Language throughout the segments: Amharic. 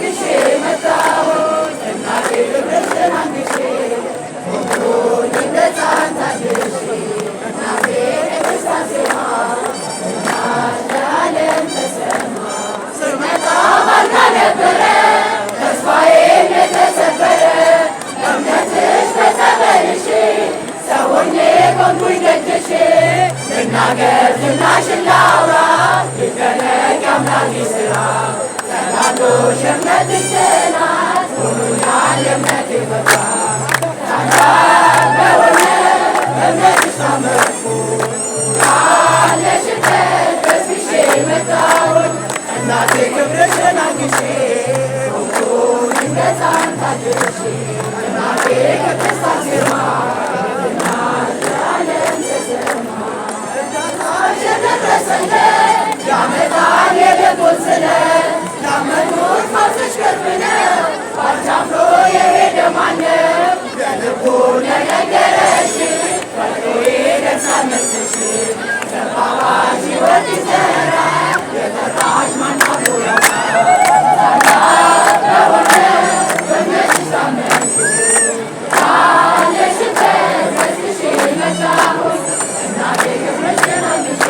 Just ልናገር ዝናሽን ላውራ ይደነቅ የአምላኬ ሥራ ጠላቶች የእምነትሽ ጽናት ሆኖኛል የእምነቴ ብርታት ታላቅ በሆነ በእምነትሽ ታመንኩ ካለሽበት በስብሼ መጣሁኝ እናቴ ክብርሽን አንግሼ ሆንኩኝ ሕፃን ታድሼ እናቴ ከደስታ ዜማ ያመጣል የደጎል ስለት ያመኑት ፋብሰሽ ቅርብ ነው ባልቻፍሮ የሄደ ማነው የልቡን የነገረሽ ፈጥሮ ይደርሳል መልስሽ ተባባሽ ሕይወት ይዘራል የጠራሽ ማን አብሮ ያውቃል ታላቅ በሆነ በእምነትሽ ታመንኩ ካለሽበት በስብሼ መጣሁኝ እናቴ ክብርሽን አንግሼ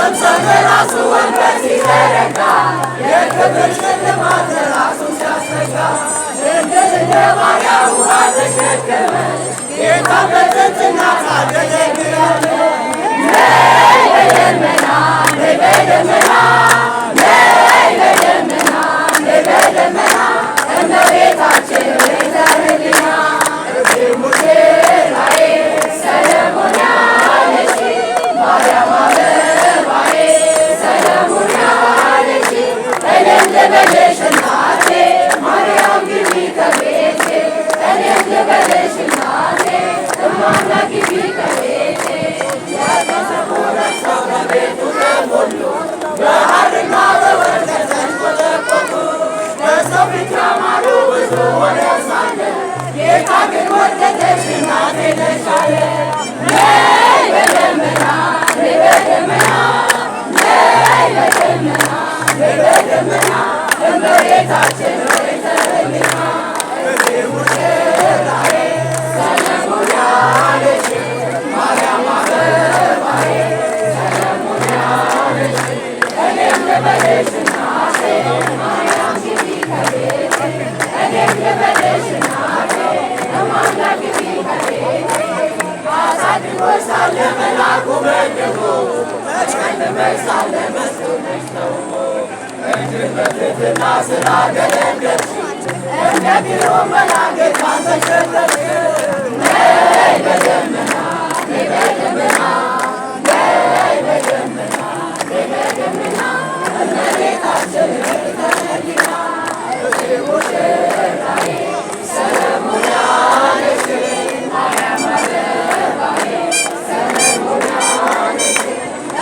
በራሱ ወንበር ሲዘረጋ የክብር ሽልማት ራሱ ሲያስረጋ እንደ ባሪያው ውሃ ተሸከመ ጌታ በትሕትና ታገለግላለ። ነይ በደመና ነይ በደመና ነይ በደመና ነይ በደመና እመቤታችን ቤተ ሕሊና ሙሽራዬ ሰለሞን ያለሽ ማርያም አበባዬ ሰለሞን ያለሽ እኔም ልበልሽ እናቴ ማርያም ግቢ ከቤቴ እኔም ልበልሽ እናቴ እማማ ግቢ ከቤቴ የተሰወረች ሰው በቤቱ ተሞሉ በሐርና በወርቅ ተንቆጠቆጡ በሰው ፊት ያማሩ ብዙ ሆነው ሳለ ጌታ ግን ወደደሽ እናቴ ነሽ አለ። ነይ በደመና ነይ በደመና ነይ በደመና ነይ በደመና እመቤታችን ቤተ ሕሊና ሙሽራዬ ሰለሞን ያለሽ ማርያም አበባዬ ሰለሞን ያለሽ እኔም ልበልሽ እናቴ ማርያም ግቢ ከቤቴ እኔም ልበልሽ እናቴ እማማ ግቢ ከቤቴ አሳድጎሽ ሳለ መልአኩ መድቦ ተሸክመሽ ሳለ መስሎሽ ተውቦ እጅግ በትሕትና ስላገለገልሽ እንደ ግሩም መላእክት ተሸለምሽ። ነይ በደመና ነይ በደመና ነይ በደመና ነይ በደመና እመቤታችን ቤተ ሕሊና ሙሽራዬ ሰለሞን ያለሽ ማርያም አበባዬ ሰለሞን ያለሽ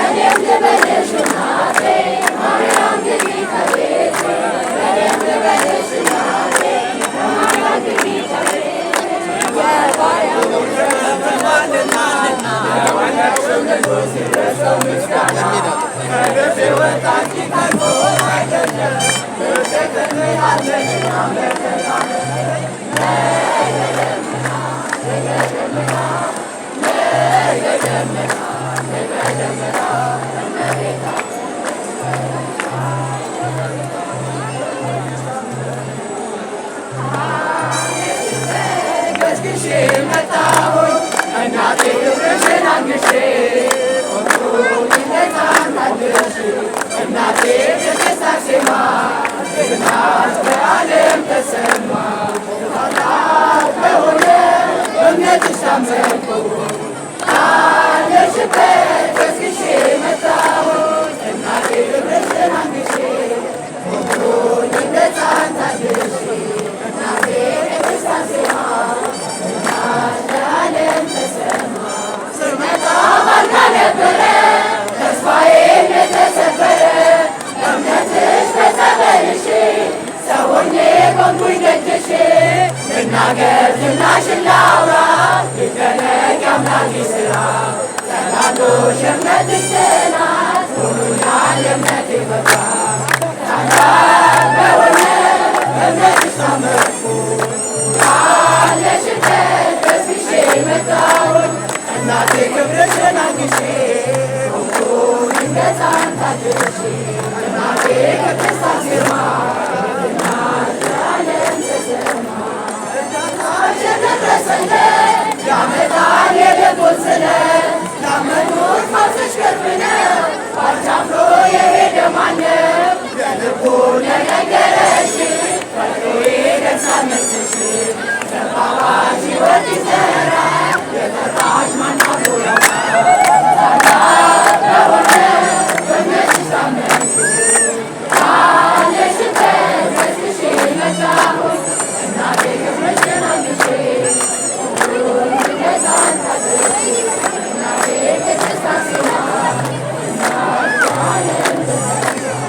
እኔም ልበልሽ እናቴ ማርያም ግቢ ከቤቴ እኔም ልበልሽ እናቴ እማማ ግቢ ከቤቴ የወለድሽው ንጉሥ ይድረሰው ምስጋና ከልብ የወጣች ከቶ አይደለም ትክክለኛለሽ አመልክታለ። ነይ በደመና ነይ በደመና ነይ በደመና ነይ በደመና እመቤታችን ገስግሼ መጣሁኝ እናቴ ክብርሽን አንግሼ ይነጻን ታድርሽ እናቴ ቅድስት አርሴማ ዝናሽ በዓለም ተሰማ ታላቅ በሆነ እምነትሽ ታመንኩ ካለሽበት ገስግሼ መጣሁኝ እናቴ ክብርሽን አንግሼ ይነጻን ታድርሽ እናቴ ቅድስት አርሴማ ዝናሽ በዓለም ተሰማ ስመጣ ባልጋ ነበረ ተስፋዬም የተሰበረ እምነትሽ በጸበልሽ ሰው ሆኜ ቆምኩኝ ደጅሽ ልናገር ዝናሽን ላውራ ይደነቅ የአምላኬ ሥራ ተጋድሎሽ የእምነትሽ ጽናት ሆኖኛል የእምነቴ ብርታት ታላቅ በሆነ እምነትሽ ታመንኩ ካለሽበት ገስግሼ መጣሁኝ እናቴ ክብርሽን አንግሼ ይነጻን ታድርሽ እናቴ ቅድስት አርሴማ ዝናሽ በዓለም ተሰማ እርዳታሽ የደረሰለት ያመጣል የልቡን ስለት ላመኑት ፈውስሽ ቅርብ ነው ባንቺ አምኖ የሄደ ማነው የልቡን የነገረሽ ፈጥኖ ይደርሳል መልስሽ ተባባሽ ሕይወት ይዘራል የጠራሽ ማን አብሮ ያውቃል ታላቅ በሆነ በእምነትሽ ታመንኩ ካለሽበት ገስግሼ መጣሁኝ እናቴ ክብርሽን አንግሼ ይነጻን ታድርሽ እናቴ ቅድስት አርሴማ ዝናሽ በዓለም ተሰማ